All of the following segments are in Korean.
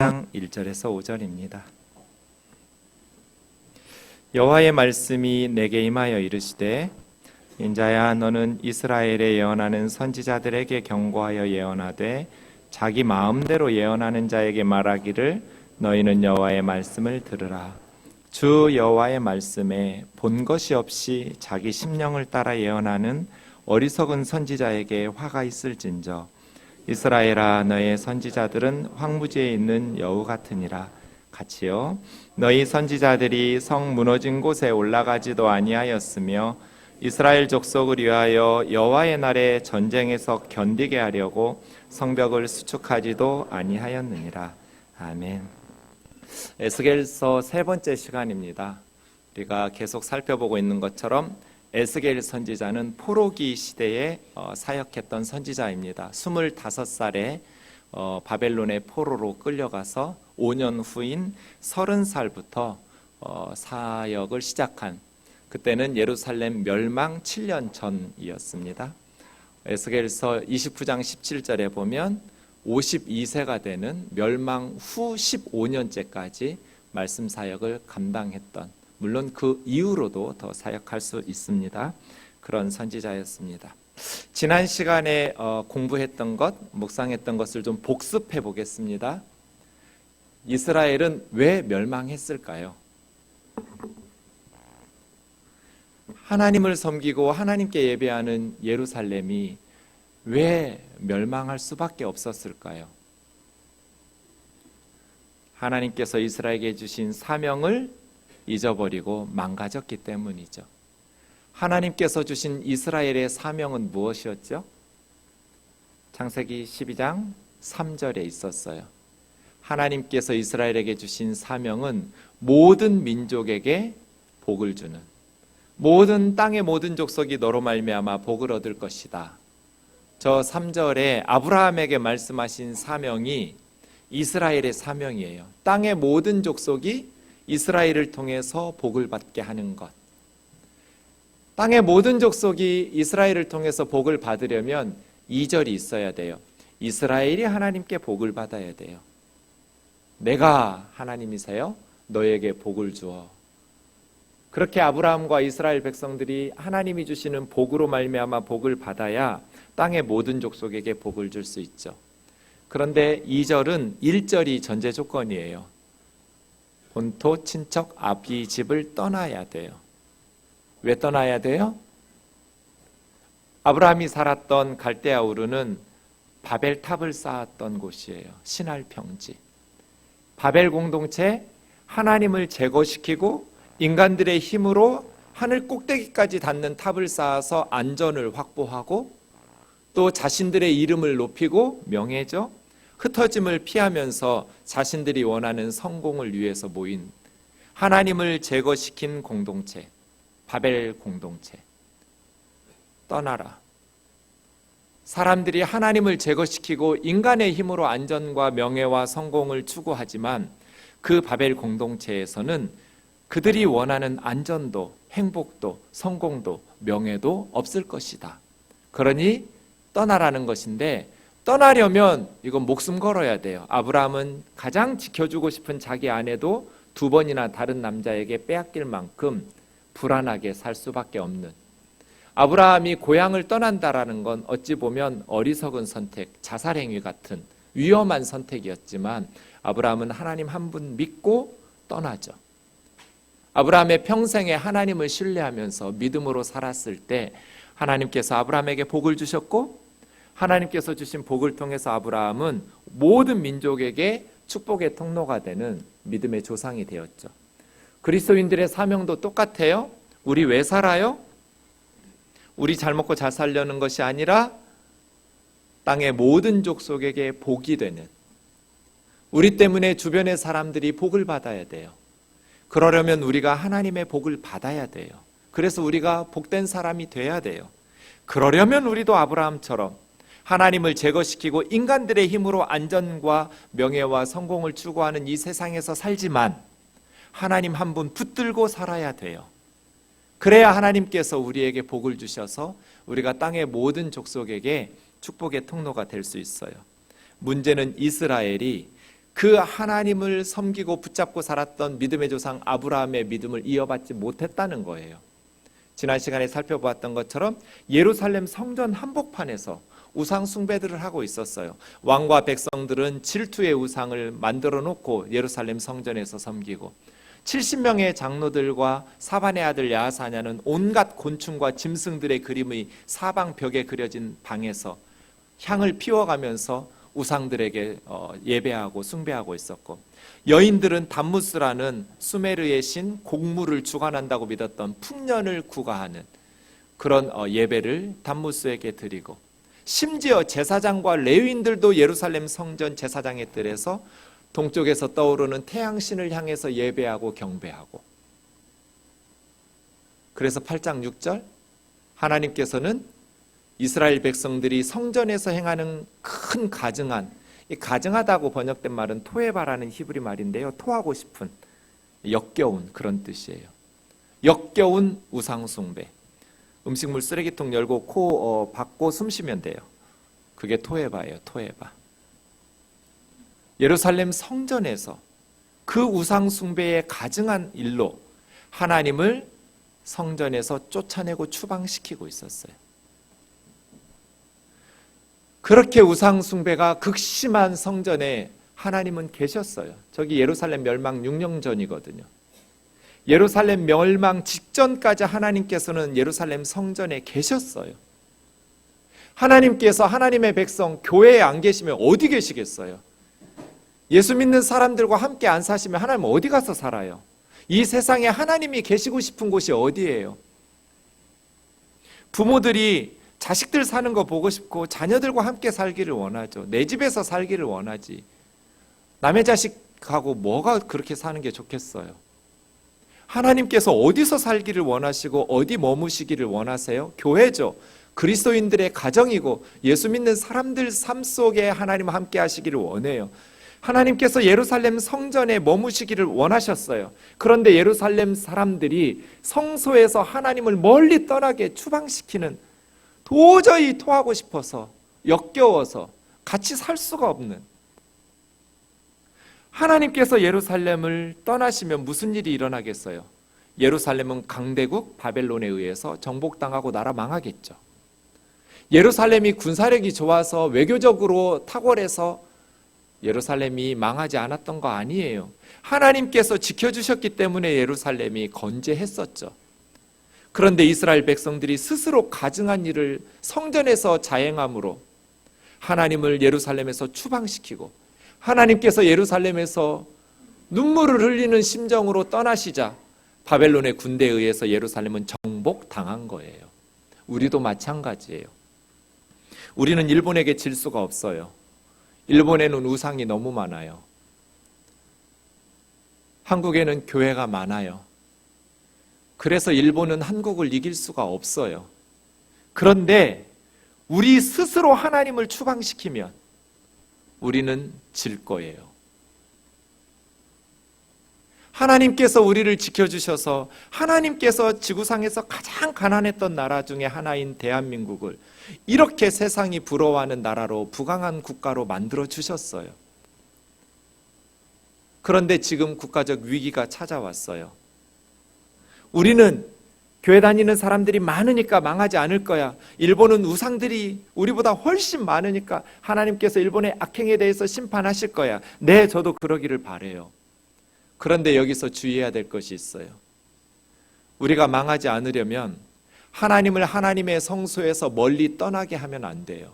장 1절에서 5절입니다. 여호와의 말씀이 내게 임하여 이르시되 인자야 너는 이스라엘에 예언하는 선지자들에게 경고하여 예언하되 자기 마음대로 예언하는 자에게 말하기를 너희는 여호와의 말씀을 들으라. 주 여호와의 말씀에 본 것이 없이 자기 심령을 따라 예언하는 어리석은 선지자에게 화가 있을진저 이스라엘아 너의 선지자들은 황무지에 있는 여우 같으니라. 같이요. 너희 선지자들이 성 무너진 곳에 올라가지도 아니하였으며 이스라엘 족속을 위하여 여호와의 날에 전쟁에서 견디게 하려고 성벽을 수축하지도 아니하였느니라. 아멘. 에스겔서 세 번째 시간입니다. 우리가 계속 살펴보고 있는 것처럼 에스겔 선지자는 포로기 시대에 사역했던 선지자입니다. 25살에 바벨론의 포로로 끌려가서 5년 후인 30살부터 사역을 시작한, 그때는 예루살렘 멸망 7년 전이었습니다. 에스겔서 29장 17절에 보면 52세가 되는 멸망 후 15년째까지 말씀 사역을 감당했던, 물론 그 이후로도 더 사역할 수 있습니다. 그런 선지자였습니다. 지난 시간에 공부했던 것, 묵상했던 것을 좀 복습해 보겠습니다. 이스라엘은 왜 멸망했을까요? 하나님을 섬기고 하나님께 예배하는 예루살렘이 왜 멸망할 수밖에 없었을까요? 하나님께서 이스라엘에게 주신 사명을 잊어버리고 망가졌기 때문이죠. 하나님께서 주신 이스라엘의 사명은 무엇이었죠? 창세기 12장 3절에 있었어요. 하나님께서 이스라엘에게 주신 사명은 모든 민족에게 복을 주는, 모든 땅의 모든 족속이 너로 말미암아 복을 얻을 것이다. 저 3절에 아브라함에게 말씀하신 사명이 이스라엘의 사명이에요. 땅의 모든 족속이 이스라엘을 통해서 복을 받게 하는 것. 땅의 모든 족속이 이스라엘을 통해서 복을 받으려면 2절이 있어야 돼요. 이스라엘이 하나님께 복을 받아야 돼요. 내가 하나님이세요. 너에게 복을 주어. 그렇게 아브라함과 이스라엘 백성들이 하나님이 주시는 복으로 말미암아 복을 받아야 땅의 모든 족속에게 복을 줄 수 있죠. 그런데 2절은 1절이 전제 조건이에요. 본토 친척 아비 집을 떠나야 돼요. 왜 떠나야 돼요? 아브라함이 살았던 갈대아 우르는 바벨탑을 쌓았던 곳이에요. 신할 평지. 바벨 공동체, 하나님을 제거시키고 인간들의 힘으로 하늘 꼭대기까지 닿는 탑을 쌓아서 안전을 확보하고 또 자신들의 이름을 높이고 명예죠, 흩어짐을 피하면서 자신들이 원하는 성공을 위해서 모인 하나님을 제거시킨 공동체, 바벨 공동체. 떠나라. 사람들이 하나님을 제거시키고 인간의 힘으로 안전과 명예와 성공을 추구하지만 그 바벨 공동체에서는 그들이 원하는 안전도, 행복도, 성공도, 명예도 없을 것이다. 그러니 떠나라는 것인데, 떠나려면 이건 목숨 걸어야 돼요. 아브라함은 가장 지켜주고 싶은 자기 아내도 2번이나 다른 남자에게 빼앗길 만큼 불안하게 살 수밖에 없는, 아브라함이 고향을 떠난다라는 건 어찌 보면 어리석은 선택, 자살행위 같은 위험한 선택이었지만 아브라함은 하나님 한 분 믿고 떠나죠. 아브라함의 평생에 하나님을 신뢰하면서 믿음으로 살았을 때 하나님께서 아브라함에게 복을 주셨고, 하나님께서 주신 복을 통해서 아브라함은 모든 민족에게 축복의 통로가 되는 믿음의 조상이 되었죠. 그리스도인들의 사명도 똑같아요. 우리 왜 살아요? 우리 잘 먹고 잘 살려는 것이 아니라 땅의 모든 족속에게 복이 되는, 우리 때문에 주변의 사람들이 복을 받아야 돼요. 그러려면 우리가 하나님의 복을 받아야 돼요. 그래서 우리가 복된 사람이 돼야 돼요. 그러려면 우리도 아브라함처럼 하나님을 제거시키고 인간들의 힘으로 안전과 명예와 성공을 추구하는 이 세상에서 살지만 하나님 한 분 붙들고 살아야 돼요. 그래야 하나님께서 우리에게 복을 주셔서 우리가 땅의 모든 족속에게 축복의 통로가 될 수 있어요. 문제는 이스라엘이 그 하나님을 섬기고 붙잡고 살았던 믿음의 조상 아브라함의 믿음을 이어받지 못했다는 거예요. 지난 시간에 살펴보았던 것처럼 예루살렘 성전 한복판에서 우상 숭배들을 하고 있었어요. 왕과 백성들은 질투의 우상을 만들어 놓고 예루살렘 성전에서 섬기고 70명의 장로들과 사반의 아들 야하사냐는 온갖 곤충과 짐승들의 그림의 사방 벽에 그려진 방에서 향을 피워가면서 우상들에게 예배하고 숭배하고 있었고, 여인들은 담무스라는 수메르의 신 곡물을 주관한다고 믿었던 풍년을 구가하는 그런 예배를 담무스에게 드리고, 심지어 제사장과 레위인들도 예루살렘 성전 제사장의 뜰에서 동쪽에서 떠오르는 태양신을 향해서 예배하고 경배하고, 그래서 8장 6절 하나님께서는 이스라엘 백성들이 성전에서 행하는 큰 가증한, 이 가증하다고 번역된 말은 토에바라는 히브리 말인데요, 토하고 싶은, 역겨운 그런 뜻이에요. 역겨운 우상숭배. 음식물 쓰레기통 열고 코 박고 숨 쉬면 돼요. 그게 토에바예요. 토에바. 예루살렘 성전에서 그 우상숭배에 가증한 일로 하나님을 성전에서 쫓아내고 추방시키고 있었어요. 그렇게 우상숭배가 극심한 성전에 하나님은 계셨어요. 저기 예루살렘 멸망 6년 전이거든요. 예루살렘 멸망 직전까지 하나님께서는 예루살렘 성전에 계셨어요. 하나님께서 하나님의 백성 교회에 안 계시면 어디 계시겠어요? 예수 믿는 사람들과 함께 안 사시면 하나님 어디 가서 살아요? 이 세상에 하나님이 계시고 싶은 곳이 어디예요? 부모들이 자식들 사는 거 보고 싶고 자녀들과 함께 살기를 원하죠. 내 집에서 살기를 원하지. 남의 자식하고 뭐가 그렇게 사는 게 좋겠어요? 하나님께서 어디서 살기를 원하시고 어디 머무시기를 원하세요? 교회죠. 그리스도인들의 가정이고 예수 믿는 사람들 삶 속에 하나님 함께 하시기를 원해요. 하나님께서 예루살렘 성전에 머무시기를 원하셨어요. 그런데 예루살렘 사람들이 성소에서 하나님을 멀리 떠나게 추방시키는, 도저히 토하고 싶어서 역겨워서 같이 살 수가 없는, 하나님께서 예루살렘을 떠나시면 무슨 일이 일어나겠어요? 예루살렘은 강대국 바벨론에 의해서 정복당하고 나라 망하겠죠. 예루살렘이 군사력이 좋아서 외교적으로 탁월해서 예루살렘이 망하지 않았던 거 아니에요. 하나님께서 지켜주셨기 때문에 예루살렘이 건재했었죠. 그런데 이스라엘 백성들이 스스로 가증한 일을 성전에서 자행함으로 하나님을 예루살렘에서 추방시키고, 하나님께서 예루살렘에서 눈물을 흘리는 심정으로 떠나시자 바벨론의 군대에 의해서 예루살렘은 정복당한 거예요. 우리도 마찬가지예요. 우리는 일본에게 질 수가 없어요. 일본에는 우상이 너무 많아요. 한국에는 교회가 많아요. 그래서 일본은 한국을 이길 수가 없어요. 그런데 우리 스스로 하나님을 추방시키면 우리는 질 거예요. 하나님께서 우리를 지켜주셔서 하나님께서 지구상에서 가장 가난했던 나라 중에 하나인 대한민국을 이렇게 세상이 부러워하는 나라로, 부강한 국가로 만들어 주셨어요. 그런데 지금 국가적 위기가 찾아왔어요. 우리는 교회 다니는 사람들이 많으니까 망하지 않을 거야. 일본은 우상들이 우리보다 훨씬 많으니까 하나님께서 일본의 악행에 대해서 심판하실 거야. 네, 저도 그러기를 바라요. 그런데 여기서 주의해야 될 것이 있어요. 우리가 망하지 않으려면 하나님을 하나님의 성소에서 멀리 떠나게 하면 안 돼요.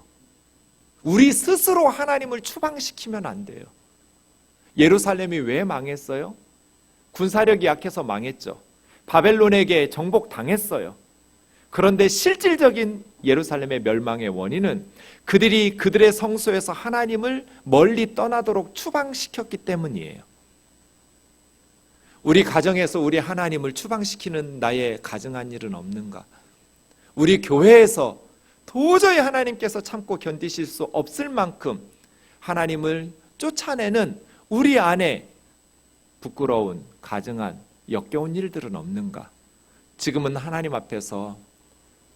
우리 스스로 하나님을 추방시키면 안 돼요. 예루살렘이 왜 망했어요? 군사력이 약해서 망했죠. 바벨론에게 정복당했어요. 그런데 실질적인 예루살렘의 멸망의 원인은 그들이 그들의 성소에서 하나님을 멀리 떠나도록 추방시켰기 때문이에요. 우리 가정에서 우리 하나님을 추방시키는 나의 가증한 일은 없는가? 우리 교회에서 도저히 하나님께서 참고 견디실 수 없을 만큼 하나님을 쫓아내는 우리 안에 부끄러운, 가증한, 역겨운 일들은 없는가? 지금은 하나님 앞에서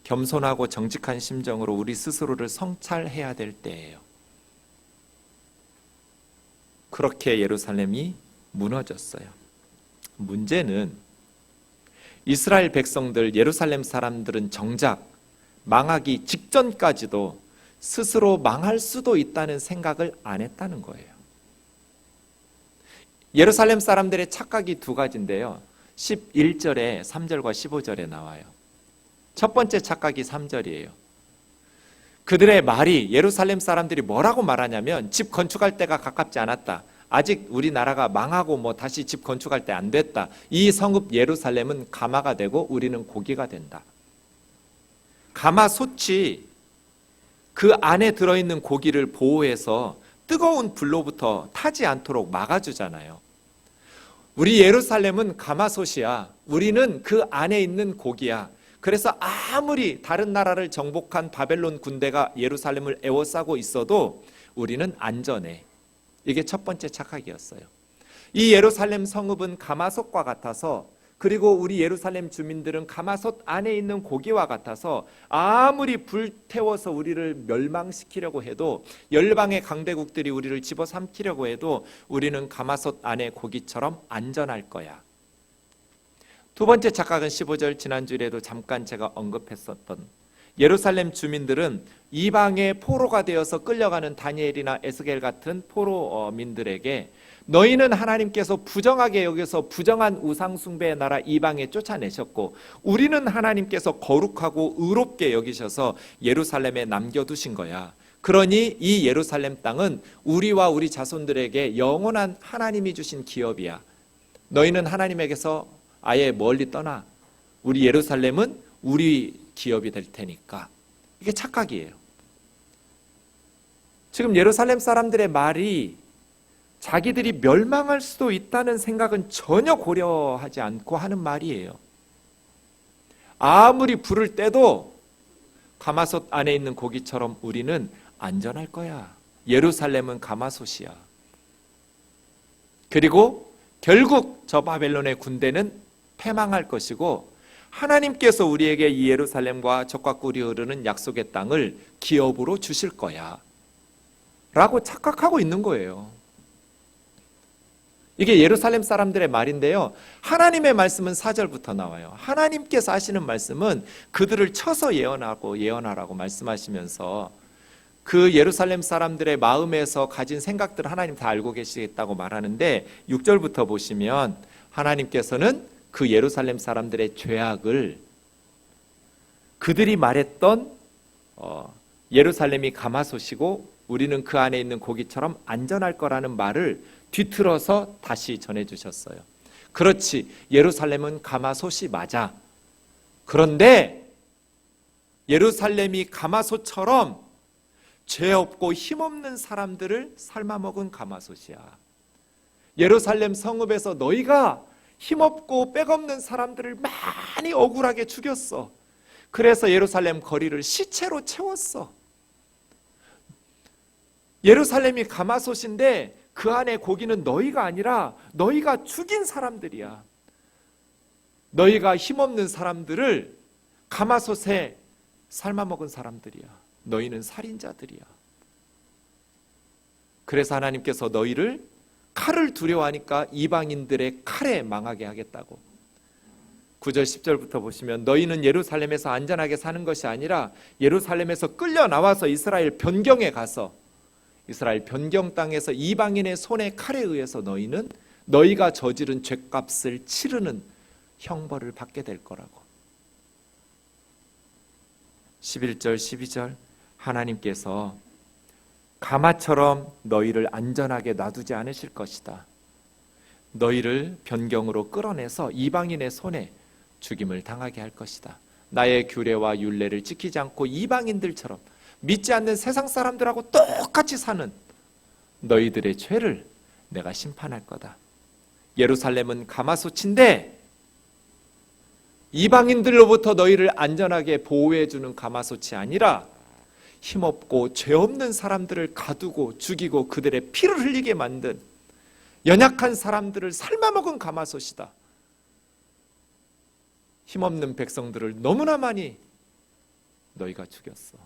겸손하고 정직한 심정으로 우리 스스로를 성찰해야 될 때예요. 그렇게 예루살렘이 무너졌어요. 문제는 이스라엘 백성들, 예루살렘 사람들은 정작 망하기 직전까지도 스스로 망할 수도 있다는 생각을 안 했다는 거예요. 예루살렘 사람들의 착각이 두 가지인데요. 11절에 3절과 15절에 나와요. 첫 번째 착각이 3절이에요. 그들의 말이, 예루살렘 사람들이 뭐라고 말하냐면 집 건축할 때가 가깝지 않았다. 아직 우리나라가 망하고 다시 집 건축할 때 안 됐다. 이 성읍 예루살렘은 가마가 되고 우리는 고기가 된다. 가마솥이 그 안에 들어있는 고기를 보호해서 뜨거운 불로부터 타지 않도록 막아주잖아요. 우리 예루살렘은 가마솥이야. 우리는 그 안에 있는 고기야. 그래서 아무리 다른 나라를 정복한 바벨론 군대가 예루살렘을 에워싸고 있어도 우리는 안전해. 이게 첫 번째 착각이었어요. 이 예루살렘 성읍은 가마솥과 같아서, 그리고 우리 예루살렘 주민들은 가마솥 안에 있는 고기와 같아서 아무리 불태워서 우리를 멸망시키려고 해도, 열방의 강대국들이 우리를 집어삼키려고 해도 우리는 가마솥 안의 고기처럼 안전할 거야. 두 번째 착각은 15절, 지난주에도 잠깐 제가 언급했었던, 예루살렘 주민들은 이방의 포로가 되어서 끌려가는 다니엘이나 에스겔 같은 포로민들에게 너희는 하나님께서 부정하게 여겨서 부정한 우상숭배의 나라 이방에 쫓아내셨고, 우리는 하나님께서 거룩하고 의롭게 여기셔서 예루살렘에 남겨두신 거야. 그러니 이 예루살렘 땅은 우리와 우리 자손들에게 영원한 하나님이 주신 기업이야. 너희는 하나님에게서 아예 멀리 떠나. 우리 예루살렘은 우리 기업이 될 테니까. 이게 착각이에요. 지금 예루살렘 사람들의 말이 자기들이 멸망할 수도 있다는 생각은 전혀 고려하지 않고 하는 말이에요. 아무리 불을 떼도 가마솥 안에 있는 고기처럼 우리는 안전할 거야. 예루살렘은 가마솥이야. 그리고 결국 저 바벨론의 군대는 패망할 것이고, 하나님께서 우리에게 이 예루살렘과 적과 꿀이 흐르는 약속의 땅을 기업으로 주실 거야 라고 착각하고 있는 거예요. 이게 예루살렘 사람들의 말인데요, 하나님의 말씀은 4절부터 나와요. 하나님께서 하시는 말씀은 그들을 쳐서 예언하라고 말씀하시면서 그 예루살렘 사람들의 마음에서 가진 생각들을 하나님 다 알고 계시겠다고 말하는데, 6절부터 보시면 하나님께서는 그 예루살렘 사람들의 죄악을, 그들이 말했던 예루살렘이 가마솥이고 우리는 그 안에 있는 고기처럼 안전할 거라는 말을 뒤틀어서 다시 전해주셨어요. 그렇지, 예루살렘은 가마솥이 맞아. 그런데 예루살렘이 가마솥처럼 죄 없고 힘없는 사람들을 삶아먹은 가마솥이야. 예루살렘 성읍에서 너희가 힘없고 백없는 사람들을 많이 억울하게 죽였어. 그래서 예루살렘 거리를 시체로 채웠어. 예루살렘이 가마솥인데 그 안에 고기는 너희가 아니라 너희가 죽인 사람들이야. 너희가 힘없는 사람들을 가마솥에 삶아먹은 사람들이야. 너희는 살인자들이야. 그래서 하나님께서 너희를 칼을 두려워하니까 이방인들의 칼에 망하게 하겠다고. 9절 10절부터 보시면 너희는 예루살렘에서 안전하게 사는 것이 아니라 예루살렘에서 끌려 나와서 이스라엘 변경에 가서 이스라엘 변경 땅에서 이방인의 손에 칼에 의해서 너희는 너희가 저지른 죄값을 치르는 형벌을 받게 될 거라고. 11절 12절 하나님께서 가마처럼 너희를 안전하게 놔두지 않으실 것이다. 너희를 변경으로 끌어내서 이방인의 손에 죽임을 당하게 할 것이다. 나의 규례와 율례를 지키지 않고 이방인들처럼 믿지 않는 세상 사람들하고 똑같이 사는 너희들의 죄를 내가 심판할 거다. 예루살렘은 가마솥인데 이방인들로부터 너희를 안전하게 보호해주는 가마솥이 아니라 힘없고 죄 없는 사람들을 가두고 죽이고 그들의 피를 흘리게 만든 연약한 사람들을 삶아먹은 가마솥이다. 힘없는 백성들을 너무나 많이 너희가 죽였어.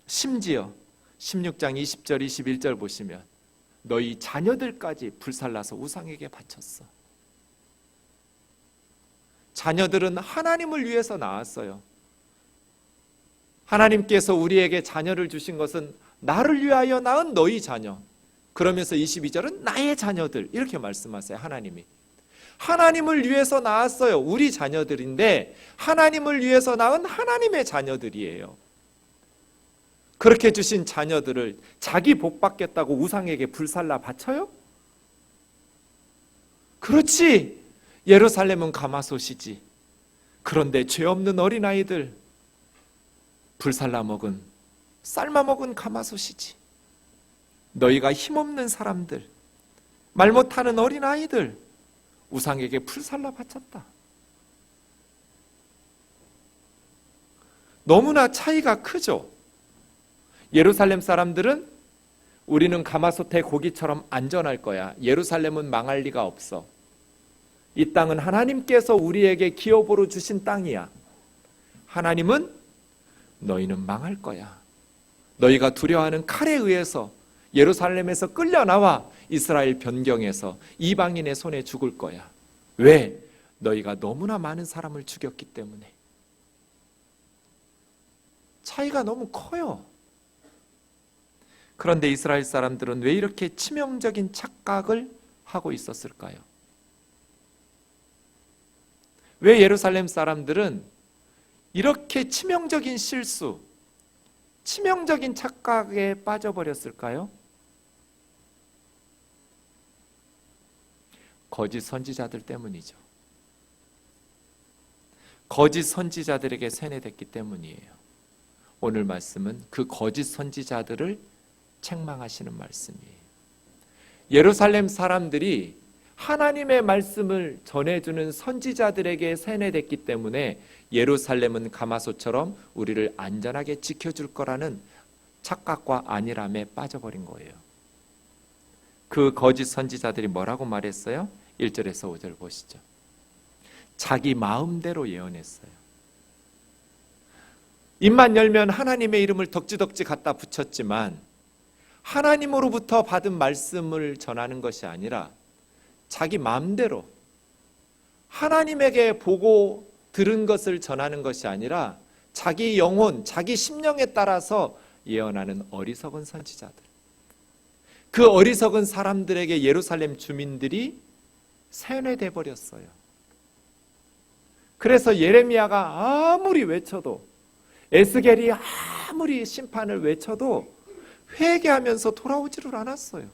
심지어 16장 20절 21절 보시면 너희 자녀들까지 불살라서 우상에게 바쳤어. 자녀들은 하나님을 위해서 낳았어요. 하나님께서 우리에게 자녀를 주신 것은 나를 위하여 낳은 너희 자녀. 그러면서 22절은 나의 자녀들 이렇게 말씀하세요. 하나님이 하나님을 위해서 낳았어요. 우리 자녀들인데 하나님을 위해서 낳은 하나님의 자녀들이에요. 그렇게 주신 자녀들을 자기 복 받겠다고 우상에게 불살라 바쳐요? 그렇지. 예루살렘은 가마솥이지. 그런데 죄 없는 어린아이들 불살라 먹은, 삶아 먹은 가마솥이지. 너희가 힘없는 사람들, 말 못하는 어린아이들 우상에게 불살라 바쳤다. 너무나 차이가 크죠. 예루살렘 사람들은 우리는 가마솥의 고기처럼 안전할 거야. 예루살렘은 망할 리가 없어. 이 땅은 하나님께서 우리에게 기업으로 주신 땅이야. 하나님은 너희는 망할 거야. 너희가 두려워하는 칼에 의해서 예루살렘에서 끌려나와 이스라엘 변경에서 이방인의 손에 죽을 거야. 왜? 너희가 너무나 많은 사람을 죽였기 때문에. 차이가 너무 커요. 그런데 이스라엘 사람들은 왜 이렇게 치명적인 착각을 하고 있었을까요? 왜 예루살렘 사람들은 이렇게 치명적인 실수, 치명적인 착각에 빠져버렸을까요? 거짓 선지자들 때문이죠. 거짓 선지자들에게 세뇌됐기 때문이에요. 오늘 말씀은 그 거짓 선지자들을 책망하시는 말씀이에요. 예루살렘 사람들이 하나님의 말씀을 전해주는 선지자들에게 세뇌됐기 때문에 예루살렘은 가마솥처럼 우리를 안전하게 지켜줄 거라는 착각과 안일함에 빠져버린 거예요. 그 거짓 선지자들이 뭐라고 말했어요? 1절에서 5절 보시죠. 자기 마음대로 예언했어요. 입만 열면 하나님의 이름을 덕지덕지 갖다 붙였지만 하나님으로부터 받은 말씀을 전하는 것이 아니라 자기 마음대로 하나님에게 보고 들은 것을 전하는 것이 아니라 자기 영혼, 자기 심령에 따라서 예언하는 어리석은 선지자들. 그 어리석은 사람들에게 예루살렘 주민들이 세뇌돼 버렸어요. 그래서 예레미야가 아무리 외쳐도, 에스겔이 아무리 심판을 외쳐도 회개하면서 돌아오지를 않았어요.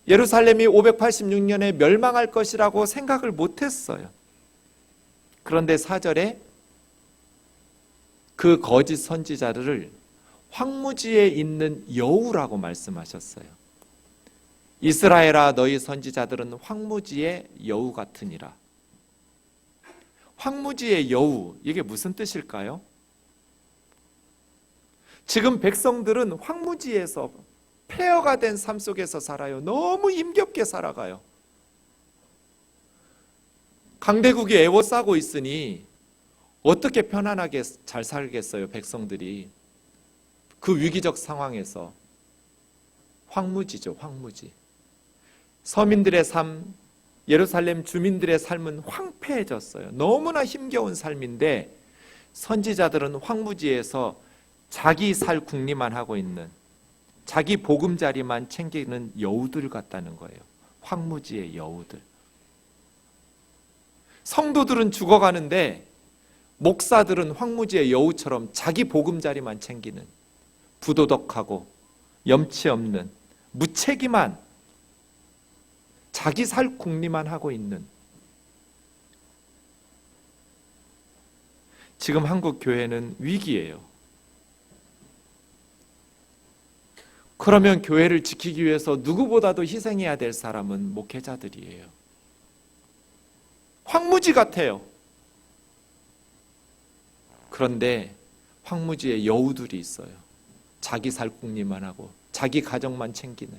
예루살렘이 586년에 멸망할 것이라고 생각을 못했어요. 그런데 4절에 그 거짓 선지자들을 황무지에 있는 여우라고 말씀하셨어요. 이스라엘아, 너희 선지자들은 황무지의 여우 같으니라. 황무지의 여우, 이게 무슨 뜻일까요? 지금 백성들은 황무지에서 폐허가 된 삶 속에서 살아요. 너무 힘겹게 살아가요. 강대국이 애워싸고 있으니 어떻게 편안하게 잘 살겠어요, 백성들이. 그 위기적 상황에서. 황무지죠, 황무지. 서민들의 삶, 예루살렘 주민들의 삶은 황폐해졌어요. 너무나 힘겨운 삶인데 선지자들은 황무지에서 자기 살 궁리만 하고 있는, 자기 보금자리만 챙기는 여우들 같다는 거예요. 황무지의 여우들. 성도들은 죽어가는데 목사들은 황무지의 여우처럼 자기 보금자리만 챙기는, 부도덕하고 염치 없는, 무책임한, 자기 살 궁리만 하고 있는. 지금 한국 교회는 위기예요. 그러면 교회를 지키기 위해서 누구보다도 희생해야 될 사람은 목회자들이에요. 황무지 같아요. 그런데 황무지에 여우들이 있어요. 자기 살 궁리만 하고 자기 가정만 챙기는.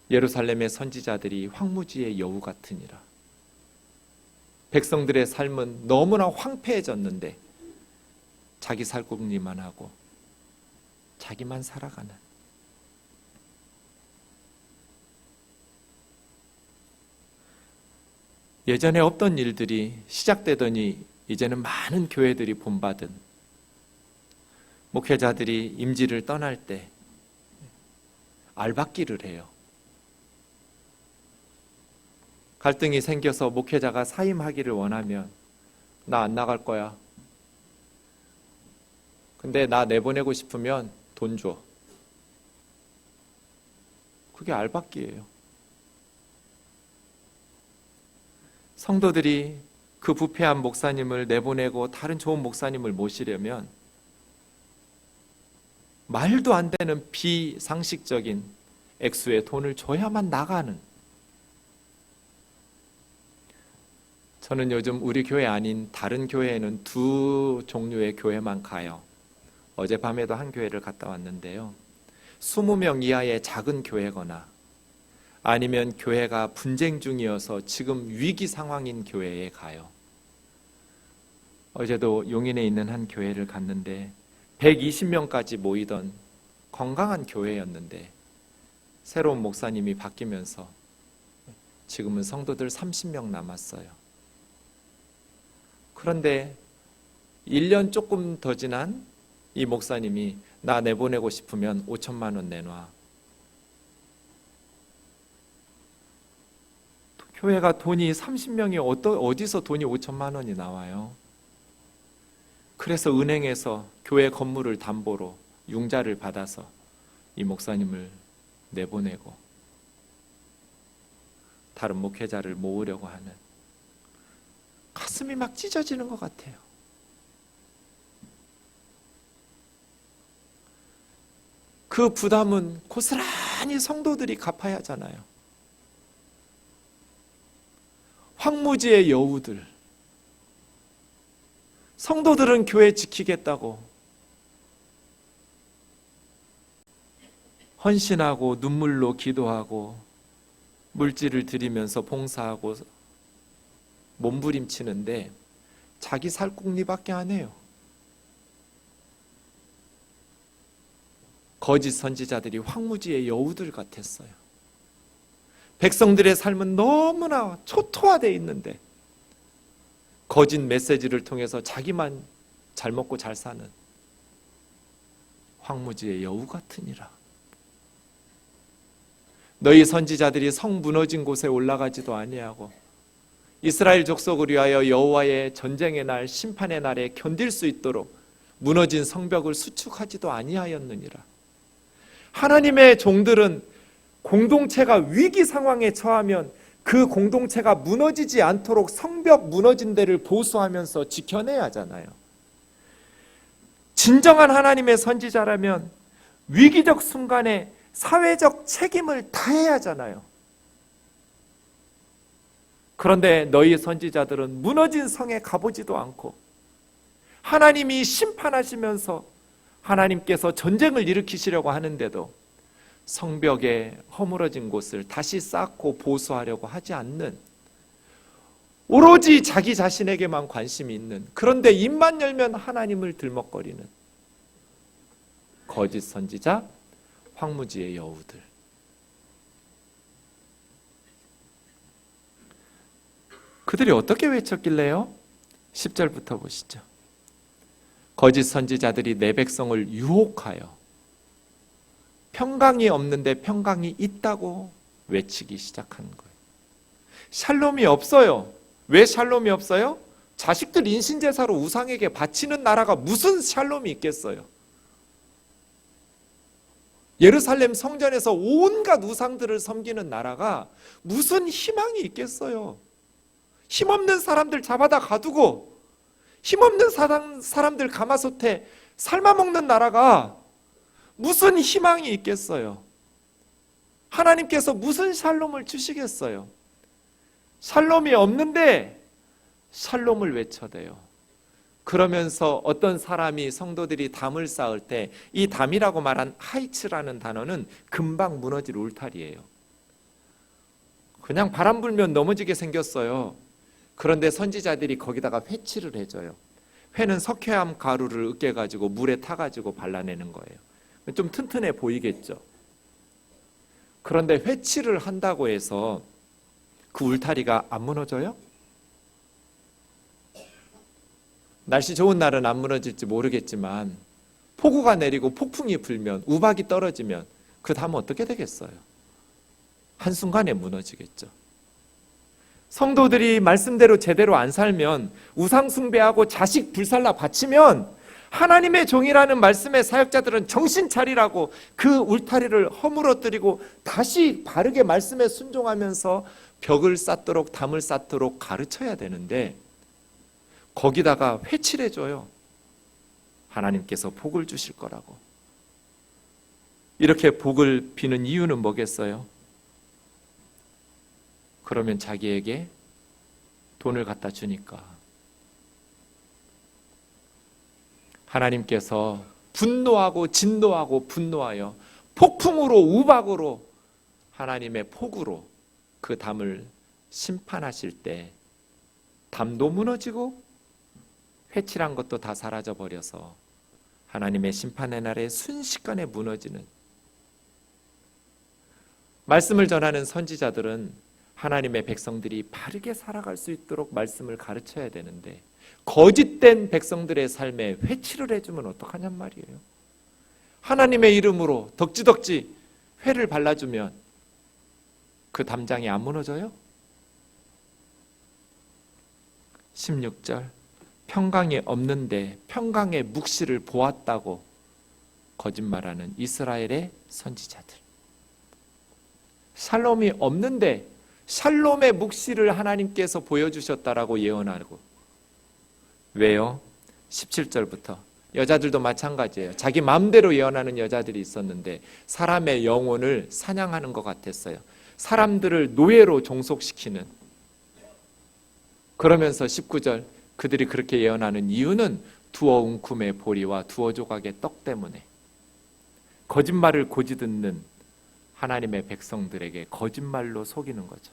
예루살렘의 선지자들이 황무지의 여우 같으니라. 백성들의 삶은 너무나 황폐해졌는데 자기 살 궁리만 하고 자기만 살아가는. 예전에 없던 일들이 시작되더니 이제는 많은 교회들이 본받은, 목회자들이 임지를 떠날 때 알박기를 해요. 갈등이 생겨서 목회자가 사임하기를 원하면 나 안 나갈 거야. 근데 나 내보내고 싶으면 돈 줘. 그게 알박기예요. 성도들이 그 부패한 목사님을 내보내고 다른 좋은 목사님을 모시려면 말도 안 되는 비상식적인 액수의 돈을 줘야만 나가는. 저는 요즘 우리 교회 아닌 다른 교회에는 두 종류의 교회만 가요. 어젯밤에도 한 교회를 갔다 왔는데요. 20명 이하의 작은 교회거나 아니면 교회가 분쟁 중이어서 지금 위기 상황인 교회에 가요. 어제도 용인에 있는 한 교회를 갔는데 120명까지 모이던 건강한 교회였는데 새로운 목사님이 바뀌면서 지금은 성도들 30명 남았어요. 그런데 1년 조금 더 지난 이 목사님이 나 내보내고 싶으면 5천만 원 내놔. 교회가 돈이 30명이 어디서 돈이 5천만 원이 나와요? 그래서 은행에서 교회 건물을 담보로 융자를 받아서 이 목사님을 내보내고 다른 목회자를 모으려고 하는, 가슴이 막 찢어지는 것 같아요. 그 부담은 고스란히 성도들이 갚아야 하잖아요. 황무지의 여우들, 성도들은 교회 지키겠다고 헌신하고 눈물로 기도하고 물질을 드리면서 봉사하고 몸부림치는데 자기 살궁리밖에 안 해요. 거짓 선지자들이 황무지의 여우들 같았어요. 백성들의 삶은 너무나 초토화되어 있는데 거짓 메시지를 통해서 자기만 잘 먹고 잘 사는 황무지의 여우 같으니라. 너희 선지자들이 성 무너진 곳에 올라가지도 아니하고 이스라엘 족속을 위하여 여호와의 전쟁의 날, 심판의 날에 견딜 수 있도록 무너진 성벽을 수축하지도 아니하였느니라. 하나님의 종들은 공동체가 위기 상황에 처하면 그 공동체가 무너지지 않도록 성벽 무너진 데를 보수하면서 지켜내야 하잖아요. 진정한 하나님의 선지자라면 위기적 순간에 사회적 책임을 다해야 하잖아요. 그런데 너희 선지자들은 무너진 성에 가보지도 않고 하나님이 심판하시면서 하나님께서 전쟁을 일으키시려고 하는데도 성벽의 허물어진 곳을 다시 쌓고 보수하려고 하지 않는, 오로지 자기 자신에게만 관심이 있는, 그런데 입만 열면 하나님을 들먹거리는 거짓 선지자, 황무지의 여우들. 그들이 어떻게 외쳤길래요? 10절부터 보시죠. 거짓 선지자들이 내 백성을 유혹하여 평강이 없는데 평강이 있다고 외치기 시작한 거예요. 샬롬이 없어요. 왜 샬롬이 없어요? 자식들 인신제사로 우상에게 바치는 나라가 무슨 샬롬이 있겠어요? 예루살렘 성전에서 온갖 우상들을 섬기는 나라가 무슨 희망이 있겠어요? 힘없는 사람들 잡아다 가두고 힘없는 사람들 가마솥에 삶아먹는 나라가 무슨 희망이 있겠어요? 하나님께서 무슨 샬롬을 주시겠어요? 샬롬이 없는데 샬롬을 외쳐대요. 그러면서 어떤 사람이, 성도들이 담을 쌓을 때 이 담이라고 말한 하이츠라는 단어는 금방 무너질 울타리예요. 그냥 바람 불면 넘어지게 생겼어요. 그런데 선지자들이 거기다가 회칠을 해줘요. 회는 석회암 가루를 으깨가지고 물에 타가지고 발라내는 거예요. 좀 튼튼해 보이겠죠. 그런데 회치를 한다고 해서 그 울타리가 안 무너져요? 날씨 좋은 날은 안 무너질지 모르겠지만 폭우가 내리고 폭풍이 불면, 우박이 떨어지면 그 다음 어떻게 되겠어요? 한순간에 무너지겠죠. 성도들이 말씀대로 제대로 안 살면, 우상 숭배하고 자식 불살라 바치면 하나님의 종이라는 말씀의 사역자들은 정신 차리라고 그 울타리를 허물어뜨리고 다시 바르게 말씀에 순종하면서 벽을 쌓도록, 담을 쌓도록 가르쳐야 되는데 거기다가 회치를 해줘요. 하나님께서 복을 주실 거라고. 이렇게 복을 비는 이유는 뭐겠어요? 그러면 자기에게 돈을 갖다 주니까. 하나님께서 분노하고 진노하고 분노하여 폭풍으로, 우박으로, 하나님의 폭우로 그 담을 심판하실 때 담도 무너지고 회칠한 것도 다 사라져 버려서 하나님의 심판의 날에 순식간에 무너지는, 말씀을 전하는 선지자들은 하나님의 백성들이 바르게 살아갈 수 있도록 말씀을 가르쳐야 되는데 거짓된 백성들의 삶에 회치를 해주면 어떡하냔 말이에요. 하나님의 이름으로 덕지덕지 회를 발라주면 그 담장이 안 무너져요? 16절, 평강이 없는데 평강의 묵시를 보았다고 거짓말하는 이스라엘의 선지자들. 샬롬이 없는데 샬롬의 묵시를 하나님께서 보여주셨다라고 예언하고. 왜요? 17절부터 여자들도 마찬가지예요. 자기 마음대로 예언하는 여자들이 있었는데 사람의 영혼을 사냥하는 것 같았어요. 사람들을 노예로 종속시키는. 그러면서 19절, 그들이 그렇게 예언하는 이유는 두어 웅큼의 보리와 두어 조각의 떡 때문에. 거짓말을 고지 듣는 하나님의 백성들에게 거짓말로 속이는 거죠.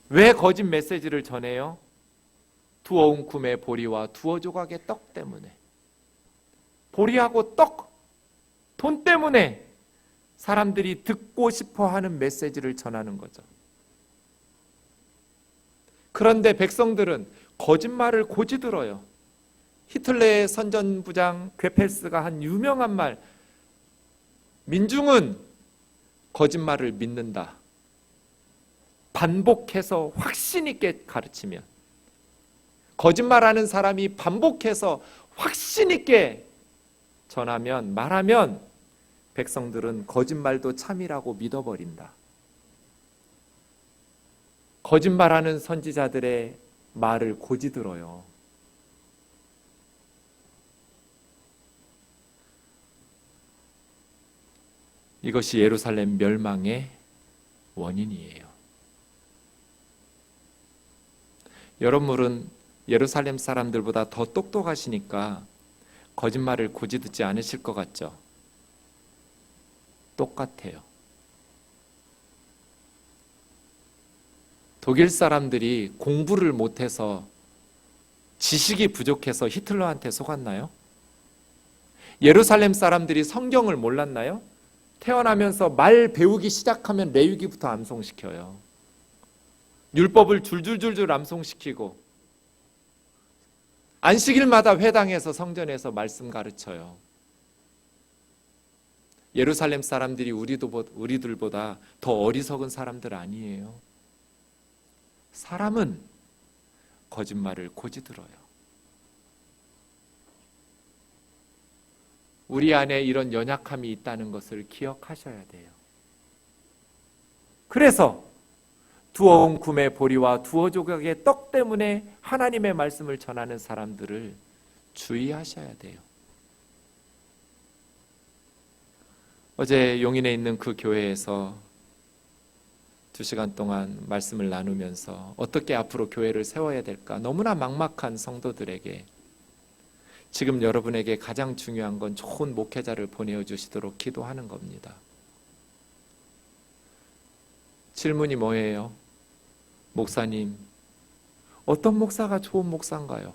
왜 거짓 메시지를 전해요? 두어 웅큼의 보리와 두어 조각의 떡 때문에. 보리하고 떡, 돈 때문에 사람들이 듣고 싶어 하는 메시지를 전하는 거죠. 그런데 백성들은 거짓말을 고지 들어요. 히틀러의 선전부장 괴펠스가 한 유명한 말, 민중은 거짓말을 믿는다. 반복해서 확신 있게 가르치면, 거짓말하는 사람이 반복해서 확신 있게 전하면, 말하면 백성들은 거짓말도 참이라고 믿어버린다. 거짓말하는 선지자들의 말을 고지 들어요. 이것이 예루살렘 멸망의 원인이에요. 여러분은 예루살렘 사람들보다 더 똑똑하시니까 거짓말을 고지 듣지 않으실 것 같죠? 똑같아요. 독일 사람들이 공부를 못해서, 지식이 부족해서 히틀러한테 속았나요? 예루살렘 사람들이 성경을 몰랐나요? 태어나면서 말 배우기 시작하면 레위기부터 암송시켜요. 율법을 줄줄줄줄 암송시키고 안식일마다 회당에서, 성전에서 말씀 가르쳐요. 예루살렘 사람들이 우리들보다 더 어리석은 사람들 아니에요. 사람은 거짓말을 고지 들어요. 우리 안에 이런 연약함이 있다는 것을 기억하셔야 돼요. 그래서 두어 웅큼의 보리와 두어 조각의 떡 때문에 하나님의 말씀을 전하는 사람들을 주의하셔야 돼요. 어제 용인에 있는 그 교회에서 2시간 동안 말씀을 나누면서 어떻게 앞으로 교회를 세워야 될까 너무나 막막한 성도들에게 지금 여러분에게 가장 중요한 건 좋은 목회자를 보내주시도록 기도하는 겁니다. 질문이 뭐예요? 목사님, 어떤 목사가 좋은 목사인가요?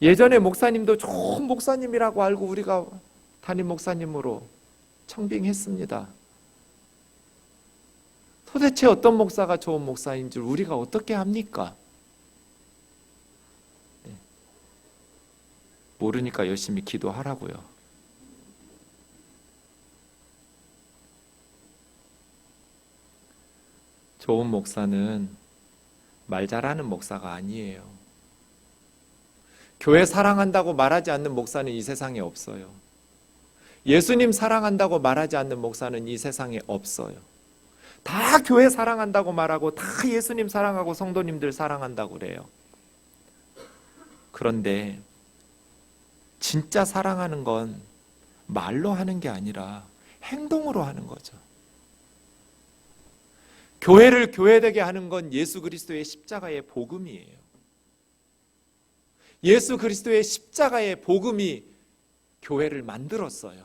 예전에 목사님도 좋은 목사님이라고 알고 우리가 담임 목사님으로 청빙했습니다. 도대체 어떤 목사가 좋은 목사인 줄 우리가 어떻게 합니까? 네. 모르니까 열심히 기도하라고요. 좋은 목사는 말 잘하는 목사가 아니에요. 교회 사랑한다고 말하지 않는 목사는 이 세상에 없어요. 예수님 사랑한다고 말하지 않는 목사는 이 세상에 없어요. 다 교회 사랑한다고 말하고 다 예수님 사랑하고 성도님들 사랑한다고 그래요. 그런데 진짜 사랑하는 건 말로 하는 게 아니라 행동으로 하는 거죠. 교회를 교회되게 하는 건 예수 그리스도의 십자가의 복음이에요. 예수 그리스도의 십자가의 복음이 교회를 만들었어요.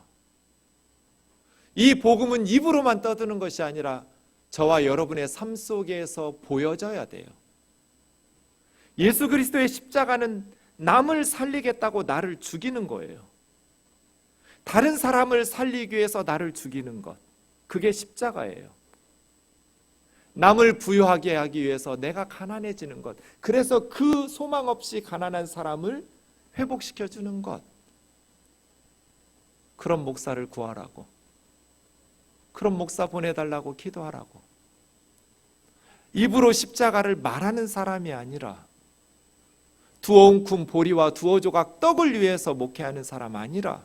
이 복음은 입으로만 떠드는 것이 아니라 저와 여러분의 삶 속에서 보여져야 돼요. 예수 그리스도의 십자가는 남을 살리겠다고 나를 죽이는 거예요. 다른 사람을 살리기 위해서 나를 죽이는 것, 그게 십자가예요. 남을 부유하게 하기 위해서 내가 가난해지는 것, 그래서 그 소망 없이 가난한 사람을 회복시켜주는 것. 그런 목사를 구하라고, 그런 목사 보내달라고 기도하라고. 입으로 십자가를 말하는 사람이 아니라 두어 웅큼 보리와 두어 조각 떡을 위해서 목회하는 사람 아니라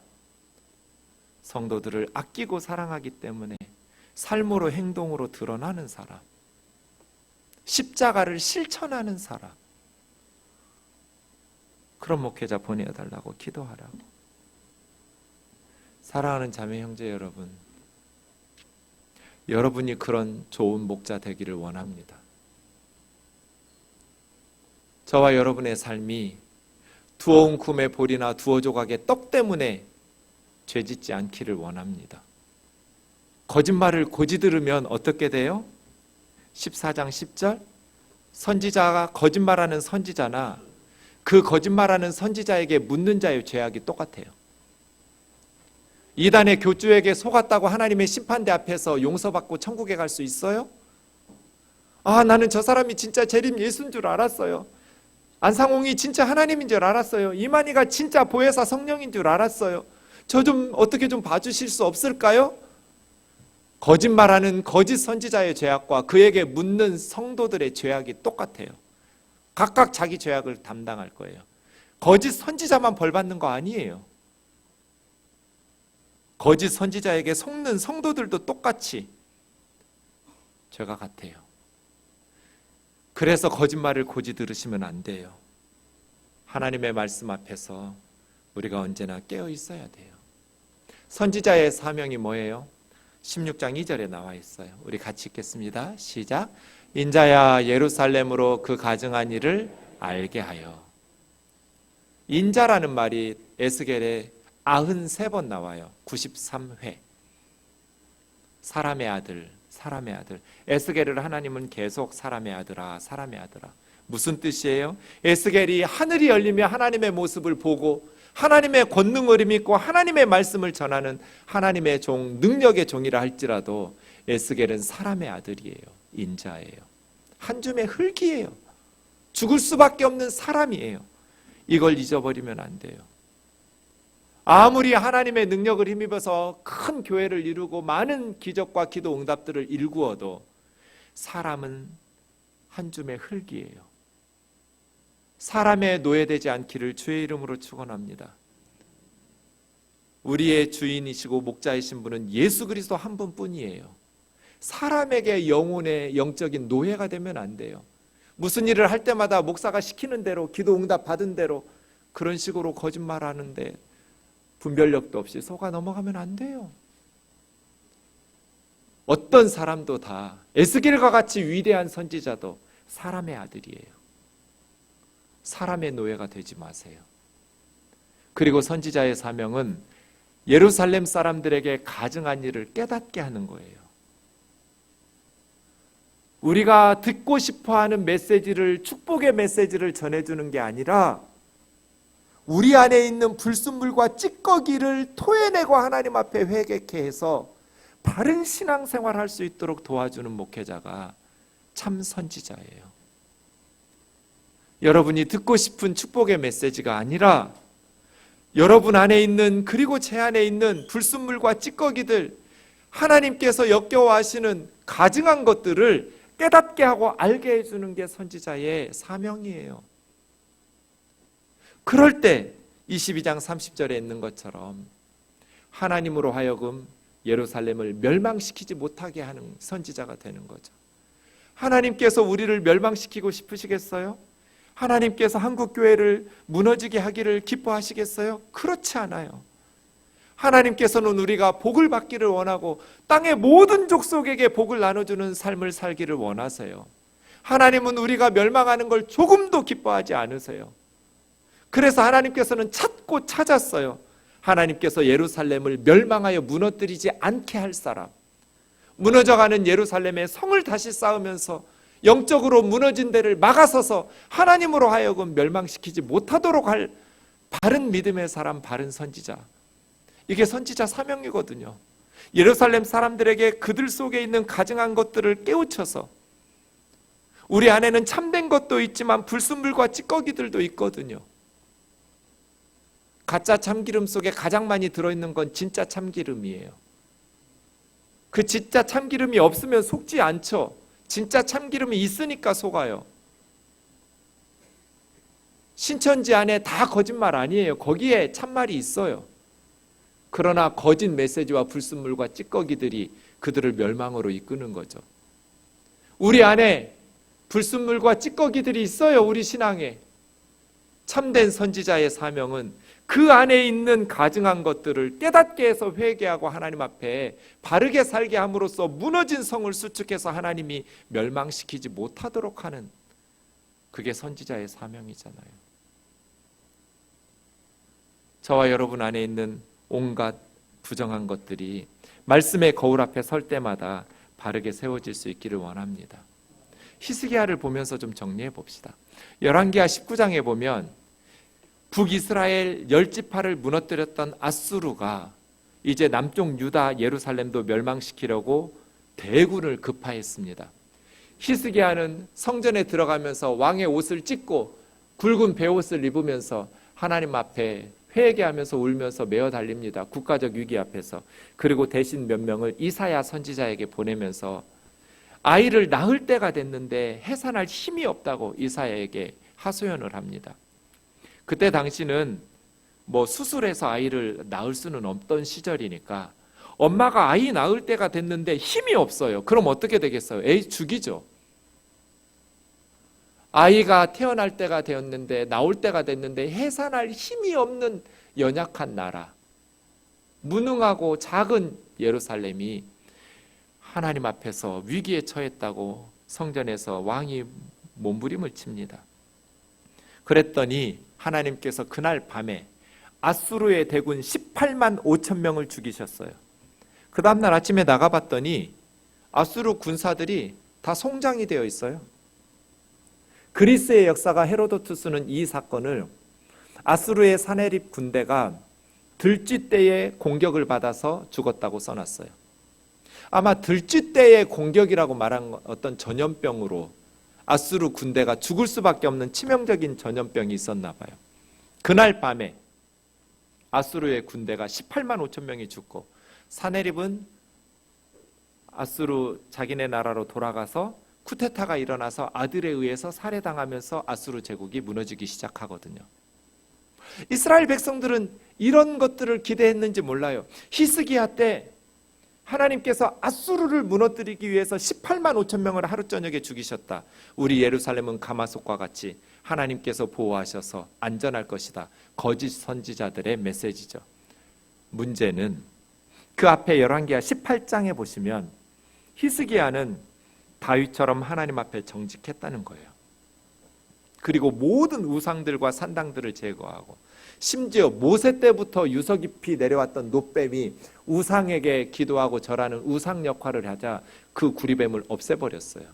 성도들을 아끼고 사랑하기 때문에 삶으로 행동으로 드러나는 사람, 십자가를 실천하는 사람, 그런 목회자 보내달라고 기도하라고. 사랑하는 자매 형제 여러분, 여러분이 그런 좋은 목자 되기를 원합니다. 저와 여러분의 삶이 두어 웅큼의 보리나 두어 조각의 떡 때문에 죄짓지 않기를 원합니다. 거짓말을 고지 들으면 어떻게 돼요? 14장 10절, 선지자가 거짓말하는 선지자나 그 거짓말하는 선지자에게 묻는 자의 죄악이 똑같아요. 이단의 교주에게 속았다고 하나님의 심판대 앞에서 용서받고 천국에 갈 수 있어요? 아, 나는 저 사람이 진짜 재림 예수인 줄 알았어요. 안상홍이 진짜 하나님인 줄 알았어요. 이만희가 진짜 보혜사 성령인 줄 알았어요. 저 좀 어떻게 좀 봐주실 수 없을까요? 거짓말하는 거짓 선지자의 죄악과 그에게 묻는 성도들의 죄악이 똑같아요. 각각 자기 죄악을 담당할 거예요. 거짓 선지자만 벌 받는 거 아니에요. 거짓 선지자에게 속는 성도들도 똑같이 죄가 같아요. 그래서 거짓말을 고지 들으시면 안 돼요. 하나님의 말씀 앞에서 우리가 언제나 깨어 있어야 돼요. 선지자의 사명이 뭐예요? 16장 2절에 나와 있어요. 우리 같이 읽겠습니다. 시작. 인자야 예루살렘으로 그 가증한 일을 알게 하여. 인자라는 말이 에스겔에 93번 나와요. 93회. 사람의 아들, 사람의 아들. 에스겔을 하나님은 계속 사람의 아들아, 사람의 아들아. 무슨 뜻이에요? 에스겔이 하늘이 열리며 하나님의 모습을 보고 하나님의 권능을 믿고 하나님의 말씀을 전하는 하나님의 종, 능력의 종이라 할지라도 에스겔은 사람의 아들이에요. 인자예요. 한 줌의 흙이에요. 죽을 수밖에 없는 사람이에요. 이걸 잊어버리면 안 돼요. 아무리 하나님의 능력을 힘입어서 큰 교회를 이루고 많은 기적과 기도 응답들을 일구어도 사람은 한 줌의 흙이에요. 사람의 노예되지 않기를 주의 이름으로 축원합니다. 우리의 주인이시고 목자이신 분은 예수 그리스도 한 분뿐이에요. 사람에게 영혼의 영적인 노예가 되면 안 돼요. 무슨 일을 할 때마다 목사가 시키는 대로 기도 응답 받은 대로 그런 식으로 거짓말하는데 분별력도 없이 속아 넘어가면 안 돼요. 어떤 사람도 다 에스겔과 같이 위대한 선지자도 사람의 아들이에요. 사람의 노예가 되지 마세요. 그리고 선지자의 사명은 예루살렘 사람들에게 가증한 일을 깨닫게 하는 거예요. 우리가 듣고 싶어하는 메시지를, 축복의 메시지를 전해주는 게 아니라 우리 안에 있는 불순물과 찌꺼기를 토해내고 하나님 앞에 회개케 해서 바른 신앙생활 할 수 있도록 도와주는 목회자가 참 선지자예요. 여러분이 듣고 싶은 축복의 메시지가 아니라 여러분 안에 있는, 그리고 제 안에 있는 불순물과 찌꺼기들, 하나님께서 역겨워하시는 가증한 것들을 깨닫게 하고 알게 해주는 게 선지자의 사명이에요. 그럴 때 22장 30절에 있는 것처럼 하나님으로 하여금 예루살렘을 멸망시키지 못하게 하는 선지자가 되는 거죠. 하나님께서 우리를 멸망시키고 싶으시겠어요? 하나님께서 한국교회를 무너지게 하기를 기뻐하시겠어요? 그렇지 않아요. 하나님께서는 우리가 복을 받기를 원하고 땅의 모든 족속에게 복을 나눠주는 삶을 살기를 원하세요. 하나님은 우리가 멸망하는 걸 조금도 기뻐하지 않으세요. 그래서 하나님께서는 찾고 찾았어요. 하나님께서 예루살렘을 멸망하여 무너뜨리지 않게 할 사람, 무너져가는 예루살렘의 성을 다시 쌓으면서 영적으로 무너진 데를 막아서서 하나님으로 하여금 멸망시키지 못하도록 할 바른 믿음의 사람, 바른 선지자, 이게 선지자 사명이거든요. 예루살렘 사람들에게 그들 속에 있는 가증한 것들을 깨우쳐서, 우리 안에는 참된 것도 있지만 불순물과 찌꺼기들도 있거든요. 가짜 참기름 속에 가장 많이 들어있는 건 진짜 참기름이에요. 그 진짜 참기름이 없으면 속지 않죠. 진짜 참기름이 있으니까 속아요. 신천지 안에 다 거짓말 아니에요. 거기에 참말이 있어요. 그러나 거짓 메시지와 불순물과 찌꺼기들이 그들을 멸망으로 이끄는 거죠. 우리 안에 불순물과 찌꺼기들이 있어요. 우리 신앙에. 참된 선지자의 사명은 그 안에 있는 가증한 것들을 깨닫게 해서 회개하고 하나님 앞에 바르게 살게 함으로써 무너진 성을 수축해서 하나님이 멸망시키지 못하도록 하는, 그게 선지자의 사명이잖아요. 저와 여러분 안에 있는 온갖 부정한 것들이 말씀의 거울 앞에 설 때마다 바르게 세워질 수 있기를 원합니다. 히스기야를 보면서 좀 정리해 봅시다. 열왕기하 19장에 보면 북이스라엘 10지파를 무너뜨렸던 아수르가 이제 남쪽 유다 예루살렘도 멸망시키려고 대군을 급파했습니다. 히스기야는 성전에 들어가면서 왕의 옷을 찢고 굵은 베옷을 입으면서 하나님 앞에 회개하면서 울면서 메어 달립니다. 국가적 위기 앞에서. 그리고 대신 몇 명을 이사야 선지자에게 보내면서 아이를 낳을 때가 됐는데 해산할 힘이 없다고 이사야에게 하소연을 합니다. 그때 당시는 수술해서 아이를 낳을 수는 없던 시절이니까 엄마가 아이 낳을 때가 됐는데 힘이 없어요. 그럼 어떻게 되겠어요? 에이, 죽이죠. 아이가 태어날 때가 되었는데, 나올 때가 됐는데 해산할 힘이 없는 연약한 나라, 무능하고 작은 예루살렘이 하나님 앞에서 위기에 처했다고 성전에서 왕이 몸부림을 칩니다. 그랬더니 하나님께서 그날 밤에 아수르의 대군 18만 5천 명을 죽이셨어요. 그 다음날 아침에 나가봤더니 아수르 군사들이 다 송장이 되어 있어요. 그리스의 역사가, 헤로도투스는 이 사건을 아수르의 사네립 군대가 들쥐떼의 공격을 받아서 죽었다고 써놨어요. 아마 들쥐떼의 공격이라고 말한 어떤 전염병으로 아수르 군대가 죽을 수밖에 없는 치명적인 전염병이 있었나 봐요. 그날 밤에 아수르의 군대가 18만 5천 명이 죽고, 사네립은 아수르 자기네 나라로 돌아가서 쿠데타가 일어나서 아들에 의해서 살해당하면서 아수르 제국이 무너지기 시작하거든요. 이스라엘 백성들은 이런 것들을 기대했는지 몰라요. 히스기야 때 하나님께서 아수르를 무너뜨리기 위해서 18만 5천 명을 하루 저녁에 죽이셨다. 우리 예루살렘은 가마솥과 같이 하나님께서 보호하셔서 안전할 것이다. 거짓 선지자들의 메시지죠. 문제는 그 앞에 열왕기하 18장에 보시면 히스기야는 다윗처럼 하나님 앞에 정직했다는 거예요. 그리고 모든 우상들과 산당들을 제거하고, 심지어 모세 때부터 유서 깊이 내려왔던 놋뱀이 우상에게 기도하고 절하는 우상 역할을 하자 그 구리뱀을 없애버렸어요.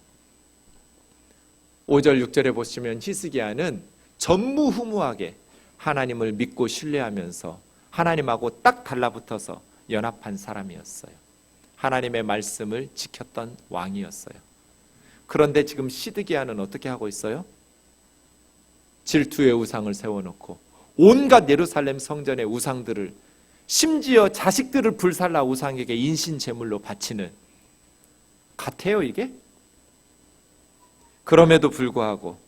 5절 6절에 보시면 히스기야는 전무후무하게 하나님을 믿고 신뢰하면서 하나님하고 딱 달라붙어서 연합한 사람이었어요. 하나님의 말씀을 지켰던 왕이었어요. 그런데 지금 시드기야는 어떻게 하고 있어요? 질투의 우상을 세워놓고 온갖 예루살렘 성전의 우상들을, 심지어 자식들을 불살라 우상에게 인신 제물로 바치는, 같아요 이게? 그럼에도 불구하고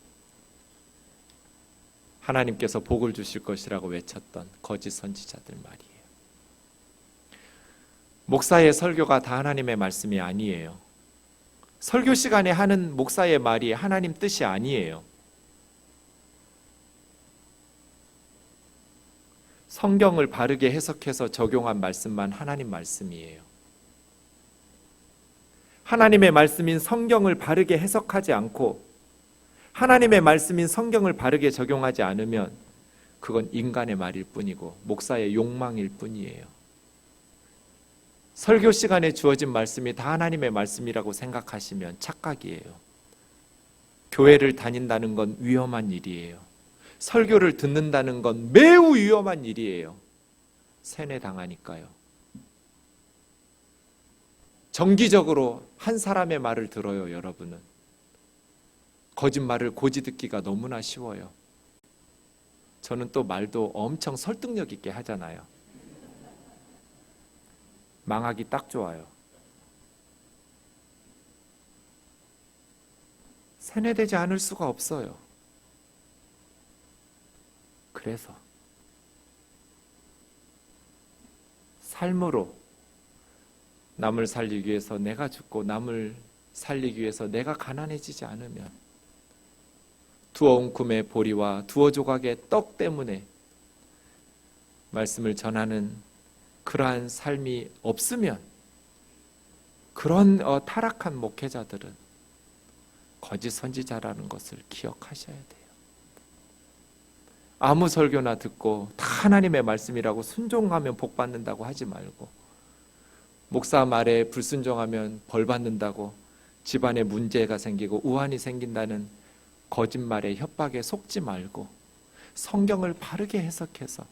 하나님께서 복을 주실 것이라고 외쳤던 거짓 선지자들 말이에요. 목사의 설교가 다 하나님의 말씀이 아니에요. 설교 시간에 하는 목사의 말이 하나님 뜻이 아니에요. 성경을 바르게 해석해서 적용한 말씀만 하나님 말씀이에요. 하나님의 말씀인 성경을 바르게 해석하지 않고 하나님의 말씀인 성경을 바르게 적용하지 않으면 그건 인간의 말일 뿐이고 목사의 욕망일 뿐이에요. 설교 시간에 주어진 말씀이 다 하나님의 말씀이라고 생각하시면 착각이에요. 교회를 다닌다는 건 위험한 일이에요. 설교를 듣는다는 건 매우 위험한 일이에요. 세뇌당하니까요. 정기적으로 한 사람의 말을 들어요, 여러분은. 거짓말을 고지 듣기가 너무나 쉬워요. 저는 또 말도 엄청 설득력 있게 하잖아요. 망하기 딱 좋아요. 세뇌되지 않을 수가 없어요. 그래서 삶으로 남을 살리기 위해서 내가 죽고 남을 살리기 위해서 내가 가난해지지 않으면 두어 웅큼의 보리와 두어 조각의 떡 때문에 말씀을 전하는 그러한 삶이 없으면 그런 타락한 목회자들은 거짓 선지자라는 것을 기억하셔야 돼요. 아무 설교나 듣고 다 하나님의 말씀이라고 순종하면 복 받는다고 하지 말고, 목사 말에 불순종하면 벌 받는다고 집안에 문제가 생기고 우환이 생긴다는 거짓말에 협박에 속지 말고 성경을 바르게 해석해서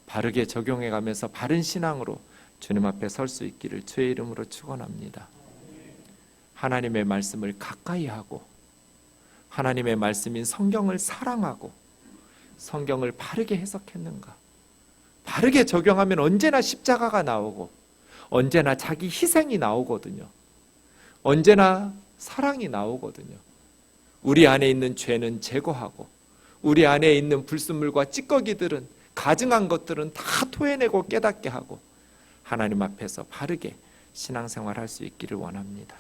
바르게 적용해가면서 바른 신앙으로 주님 앞에 설 수 있기를 주의 이름으로 축원합니다. 하나님의 말씀을 가까이 하고 하나님의 말씀인 성경을 사랑하고 성경을 바르게 해석했는가? 바르게 적용하면 언제나 십자가가 나오고 언제나 자기 희생이 나오거든요. 언제나 사랑이 나오거든요. 우리 안에 있는 죄는 제거하고 우리 안에 있는 불순물과 찌꺼기들은, 가증한 것들은 다 토해내고 깨닫게 하고 하나님 앞에서 바르게 신앙생활할 수 있기를 원합니다.